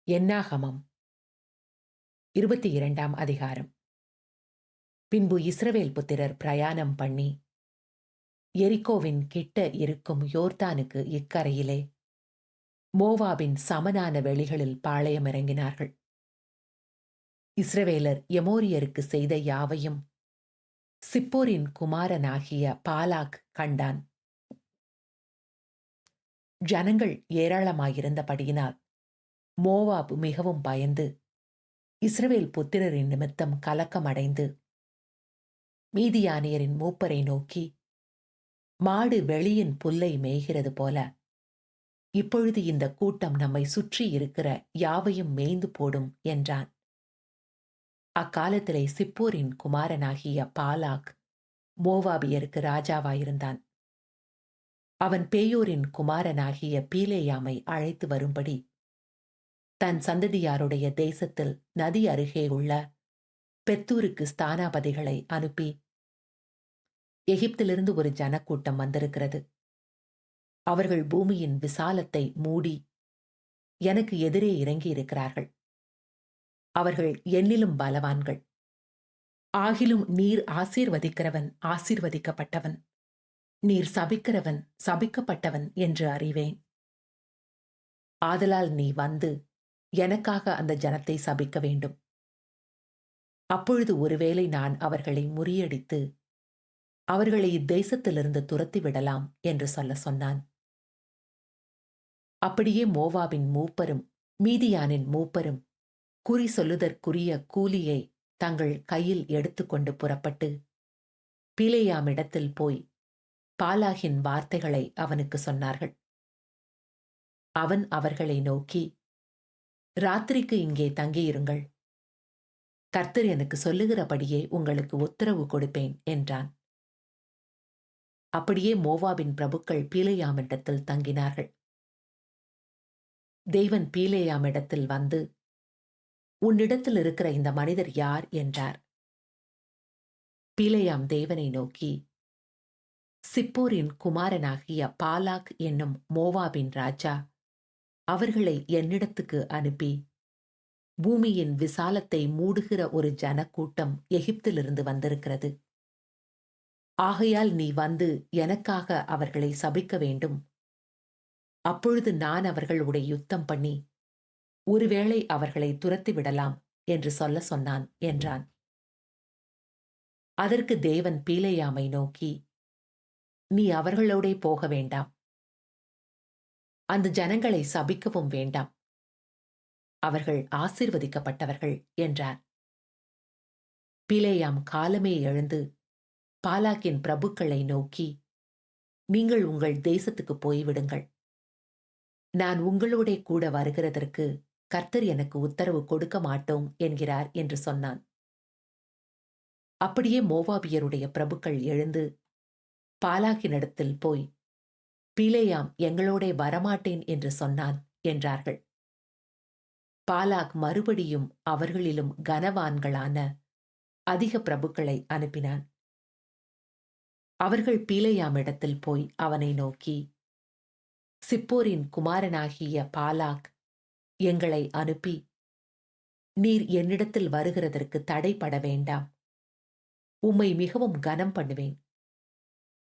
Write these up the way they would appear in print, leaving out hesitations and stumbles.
என்னாகமம் 22ஆம் அதிகாரம். பின்பு இஸ்ரவேல் புத்திரர் பிரயாணம் பண்ணி எரிகோவின் கிட்ட இருக்கும் யோர்தானுக்கு இக்கரையிலே மோவாபின் சமனான வெளிகளில் பாளையம் இறங்கினார்கள். இஸ்ரவேலர் எமோரியருக்கு செய்த யாவையும் சிப்போரின் குமாரனாகிய பாலாக் கண்டான். ஜனங்கள் ஏராளமாயிருந்தபடியினால் மோவாப் மிகவும் பயந்து இஸ்ரவேல் புத்திரரின் நிமித்தம் கலக்கமடைந்து மீதியானியரின் மூப்பரை நோக்கி, மாடு வெளியின் புல்லை மேய்கிறது போல இப்பொழுது இந்த கூட்டம் நம்மை சுற்றி இருக்கிற யாவையும் மேய்ந்து போடும் என்றான். அக்காலத்திலே சிப்போரின் குமாரனாகிய பாலாக் மோவாபியருக்கு ராஜாவாயிருந்தான். அவன் பேயோரின் குமாரனாகிய பீலேயாமை அழைத்து வரும்படி தன் சந்ததியாருடைய தேசத்தில் நதி அருகே உள்ள பெத்தூருக்கு ஸ்தானாபதிகளை அனுப்பி, எகிப்திலிருந்து ஒரு ஜனக்கூட்டம் வந்திருக்கிறது. அவர்கள் பூமியின் விசாலத்தை மூடி எனக்கு எதிரே இறங்கி இருக்கிறார்கள். அவர்கள் என்னிலும் பலவான்கள். ஆகிலும் நீர் ஆசீர்வதிக்கிறவன் ஆசீர்வதிக்கப்பட்டவன், நீர் சபிக்கிறவன் சபிக்கப்பட்டவன் என்று அறிவேன். ஆதலால் நீ வந்து எனக்காக அந்த ஜனத்தை சபிக்க வேண்டும். அப்பொழுது ஒருவேளை நான் அவர்களை முறியடித்து அவர்களை இத்தேசத்திலிருந்து துரத்தி விடலாம் என்று சொன்னான். அப்படியே மோவாபின் மூப்பரும் மீதியானின் மூப்பரும் குறி சொல்லுதற்குரிய கூலியை தங்கள் கையில் எடுத்துக்கொண்டு புறப்பட்டு பீலேயாமிடத்தில் போய் பாலாகின் வார்த்தைகளை அவனுக்கு சொன்னார்கள். அவன் அவர்களை நோக்கி, ராத்திரிக்கு இங்கே தங்கியிருங்கள். கர்த்தர் எனக்கு சொல்லுகிறபடியே உங்களுக்கு உத்தரவு கொடுப்பேன் என்றான். அப்படியே மோவாபின் பிரபுக்கள் பீலேயாமிடத்தில் தங்கினார்கள். தேவன் பீலேயாமிடத்தில் வந்து, உன்னிடத்தில் இருக்கிற இந்த மனிதர் யார் என்றார். பீலேயாம் தேவனை நோக்கி, சிப்போரின் குமாரனாகிய பாலாக் என்னும் மோவாபின் ராஜா அவர்களை என்னிடத்துக்கு அனுப்பி, பூமியின் விசாலத்தை மூடுகிற ஒரு ஜனக்கூட்டம் எகிப்திலிருந்து வந்திருக்கிறது. ஆகையால் நீ வந்து எனக்காக அவர்களை சபிக்க வேண்டும். அப்பொழுது நான் அவர்களுடைய யுத்தம் பண்ணி ஒருவேளை அவர்களை துரத்தி விடலாம் என்று சொன்னான் என்றான். அதற்கு தேவன் பீலேயாமை நோக்கி, நீ அவர்களோடே போக வேண்டாம். அந்த ஜனங்களை சபிக்கவும் வேண்டாம். அவர்கள் ஆசீர்வதிக்கப்பட்டவர்கள் என்றார். பீலேயாம் காலமே எழுந்து பாலாக்கின் பிரபுக்களை நோக்கி, நீங்கள் உங்கள் தேசத்துக்கு போய்விடுங்கள். நான் உங்களோட கூட வருகிறதற்கு கர்த்தர் எனக்கு உத்தரவு கொடுக்க மாட்டோம் என்கிறார் என்று சொன்னான். அப்படியே மோவாபியருடைய பிரபுக்கள் எழுந்து பாலாக்கினிடத்தில் போய், பீலேயாம் எங்களோட வரமாட்டேன் என்று சொன்னான் என்றார்கள். பாலாக் மறுபடியும் அவர்களிலும் கனவான்களான அதிக பிரபுக்களை அனுப்பினான். அவர்கள் பீலேயாமிடத்தில் போய் அவனை நோக்கி, சிப்போரின் குமாரனாகிய பாலாக் எங்களை அனுப்பி, நீர் என்னிடத்தில் வருகிறதற்கு தடைப்பட வேண்டாம். உம்மை மிகவும் கனம் பண்ணுவேன்.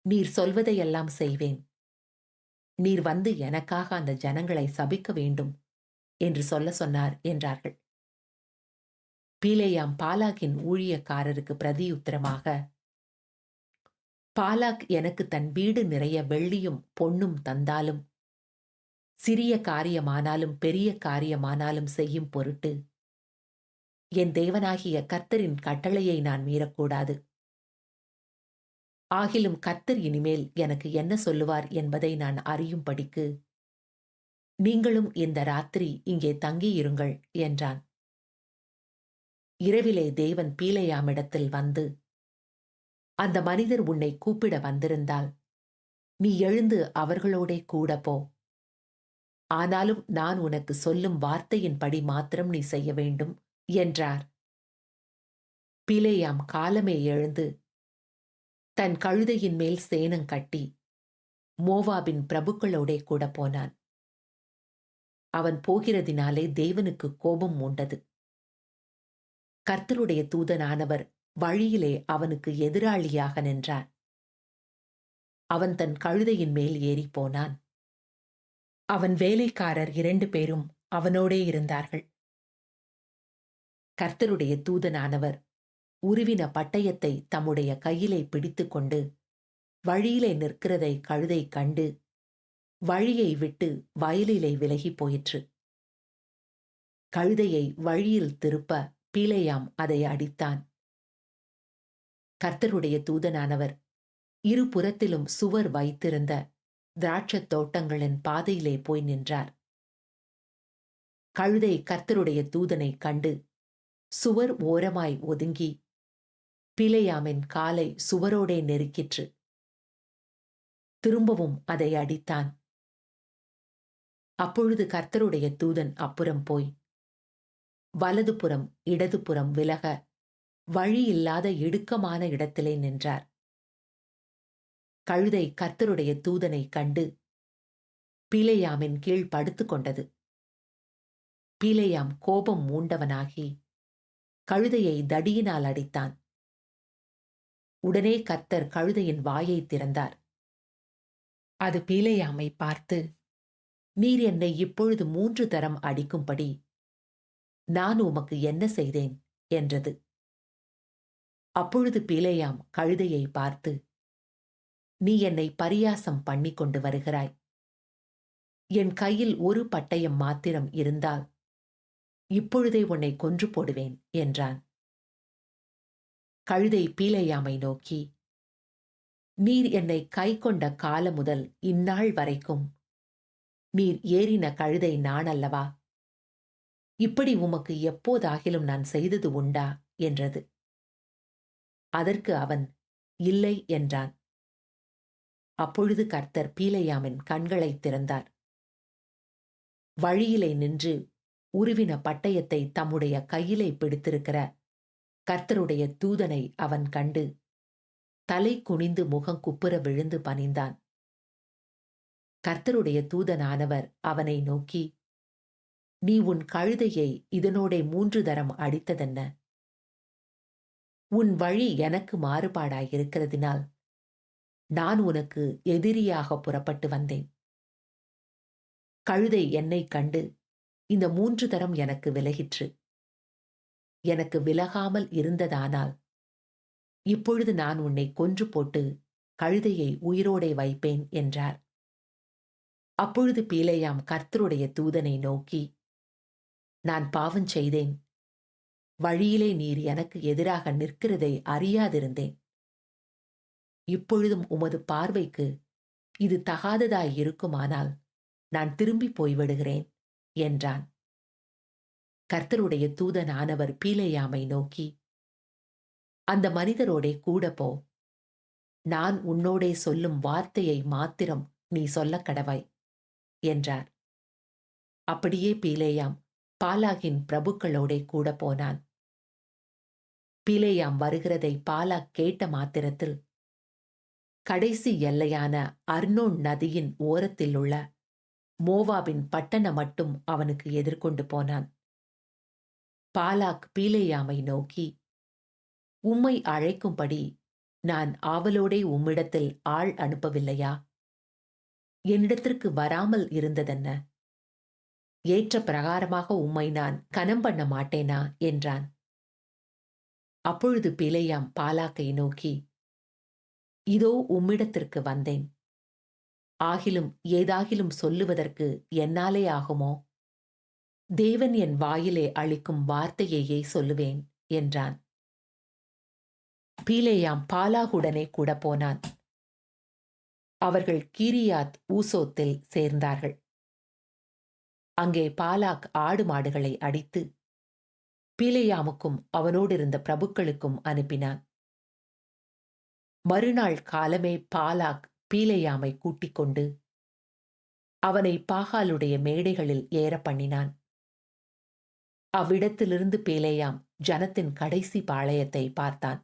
நீர் சொல்வதையெல்லாம் செய்வேன். நீர் வந்து எனக்காக அந்த ஜனங்களை சபிக்க வேண்டும் என்று சொன்னார் என்றார்கள். பீலேயாம் பாலாக்கின் ஊழியக்காரருக்கு பிரதியுத்தரமாக, பாலாக் எனக்கு தன் வீடு நிறைய வெள்ளியும் பொன்னும் தந்தாலும், சிறிய காரியமானாலும் பெரிய காரியமானாலும் செய்யும் பொருட்டு என் தேவனாகிய கர்த்தரின் கட்டளையை நான் மீறக்கூடாது. ஆகிலும் கர்த்தர் இனிமேல் எனக்கு என்ன சொல்லுவார் என்பதை நான் அறியும்படிக்கு நீங்களும் இந்த ராத்திரி இங்கே தங்கியிருங்கள் என்றான். இரவிலே தேவன் பீலேயாமிடத்தில் வந்து, அந்த மனிதர் உன்னை கூப்பிட வந்திருந்தால் நீ எழுந்து அவர்களோட கூட போ. ஆனாலும் நான் உனக்கு சொல்லும் வார்த்தையின்படி மாத்திரம் நீ செய்ய வேண்டும் என்றார். பீலேயாம் காலமே எழுந்து தன் கழுதையின் மேல் சேணம் கட்டி மோவாபின் பிரபுக்களோட கூட போனான். அவன் போகிறதினாலே தேவனுக்கு கோபம் மூண்டது. கர்த்தருடைய தூதனானவர் வழியிலே அவனுக்கு எதிராளியாக நின்றார். அவன் தன் கழுதையின் மேல் ஏறிப் போனான். அவன் வேலைக்காரர் 2 பேரும் அவனோடே இருந்தார்கள். கர்த்தருடைய தூதனானவர் உருவின பட்டயத்தை தம்முடைய கையிலே பிடித்துக்கொண்டு வழியிலே நிற்கிறதை கழுதை கண்டு வழியை விட்டு வயலிலே விலகிப் போயிற்று. கழுதையை வழியில் திருப்ப பீலேயாம் அதை அடித்தான். கர்த்தருடைய தூதனானவர் இருபுறத்திலும் சுவர் வைத்திருந்த திராட்சத் தோட்டங்களின் பாதையிலே போய் நின்றார். கழுதை கர்த்தருடைய தூதனை கண்டு சுவர் ஓரமாய் ஒதுங்கி பீலேயாமின் காலை சுவரோடே நெருக்கிற்று. திரும்பவும் அதை அடித்தான். அப்பொழுது கர்த்தருடைய தூதன் அப்புறம் போய் வலதுபுறம் இடதுபுறம் விலக வழியில்லாத இடுக்கமான இடத்திலே நின்றார். கழுதை கர்த்தருடைய தூதனை கண்டு பீலேயாமின் கீழ் படுத்துக் கொண்டது. பீலேயாம் கோபம் மூண்டவனாகி கழுதையை தடியினால் அடித்தான். உடனே கர்த்தர் கழுதையின் வாயை திறந்தார். அது பீலேயாமை பார்த்து, நீர் என்னை இப்பொழுது 3 தரம் அடிக்கும்படி நான் உமக்கு என்ன செய்தேன் என்றது. அப்பொழுது பீலேயாம் கழுதையை பார்த்து, நீ என்னை பரியாசம் பண்ணிக் கொண்டு வருகிறாய். என் கையில் ஒரு பட்டயம் மாத்திரம் இருந்தால் இப்பொழுதே உன்னை கொன்று போடுவேன் என்றான். கழுதை பீலேயாமை நோக்கி, நீர் என்னை கை கொண்ட காலம் முதல் இந்நாள் வரைக்கும் நீர் ஏறின கழுதை நான் அல்லவா? இப்படி உமக்கு எப்போதாகிலும் நான் செய்தது உண்டா என்றது. அதற்கு அவன் இல்லை என்றான். அப்பொழுது கர்த்தர் பீலேயாமின் கண்களைத் திறந்தார். வழியிலே நின்று உருவின பட்டயத்தை தம்முடைய கையிலே பிடித்திருக்கிற கர்த்தருடைய தூதனை அவன் கண்டு தலை குனிந்து முகம் குப்புற விழுந்து பணிந்தான். கர்த்தருடைய தூதனானவர் அவனை நோக்கி, நீ உன் கழுதையை இதனோடே 3 தரம் அடித்ததென்ன? உன் வழி எனக்கு மாறுபாடாயிருக்கிறதினால் நான் உனக்கு எதிரியாக புறப்பட்டு வந்தேன். கழுதை என்னைக் கண்டு இந்த 3 தரம் எனக்கு விலகிற்று. எனக்கு விலகாமல் இருந்ததானால் இப்பொழுது நான் உன்னை கொன்று போட்டு கழுதையை உயிரோடே வைப்பேன் என்றார். அப்பொழுது பீலேயாம் கர்த்தருடைய தூதனை நோக்கி, நான் பாவம் செய்தேன். வழியிலே நீர் எனக்கு எதிராக நிற்கிறதை அறியாதிருந்தேன். இப்பொழுதும் உமது பார்வைக்கு இது தகாததாயிருக்குமானால் நான் திரும்பி போய்விடுகிறேன் என்றான். கர்த்தருடைய தூதனானவர் பீலேயாமை நோக்கி, அந்த மனிதரோடே கூட போ. நான் உன்னோடே சொல்லும் வார்த்தையை மாத்திரம் நீ சொல்லக் கடவாய் என்றார். அப்படியே பீலேயாம் பாலாகின் பிரபுக்களோடே கூட போனான். பீலேயாம் வருகிறதை பாலாக் கேட்ட மாத்திரத்தில் கடைசி எல்லையான அர்னோன் நதியின் ஓரத்தில் உள்ள மோவாபின் பட்டணம் மட்டும் அவனுக்கு எதிர்கொண்டு போனான். பாலாக் பீலேயாமை நோக்கி, உம்மை அழைக்கும்படி நான் ஆவலோடே உம்மிடத்தில் ஆள் அனுப்பவில்லையா? என்னிடத்திற்கு வராமல் இருந்ததென்ன? ஏற்ற பிரகாரமாக உம்மை நான் கனம் பண்ண மாட்டேனா என்றான். அப்பொழுது பீலேயாம் பாலாக்கை நோக்கி, இதோ உம்மிடத்திற்கு வந்தேன். ஆகிலும் ஏதாகிலும் சொல்லுவதற்கு என்னாலே ஆகுமோ? தேவன் என் வாயிலே அளிக்கும் வார்த்தையையே சொல்லுவேன் என்றான். பீலேயாம் பாலாகுடனே கூட போனான். அவர்கள் கீரியாத் ஊசோத்தில் சேர்ந்தார்கள். அங்கே பாலாக் ஆடு மாடுகளை அடித்து பீலேயாமுக்கும் அவனோடிருந்த பிரபுக்களுக்கும் அனுப்பினான். மறுநாள் காலமே பாலாக் பீலேயாமை கூட்டிக் கொண்டு அவனை பாகாலுடைய மேடைகளில் ஏற பண்ணினான். அவ்விடத்திலிருந்து பீலேயாம் ஜனத்தின் கடைசி பாளையத்தை பார்த்தான்.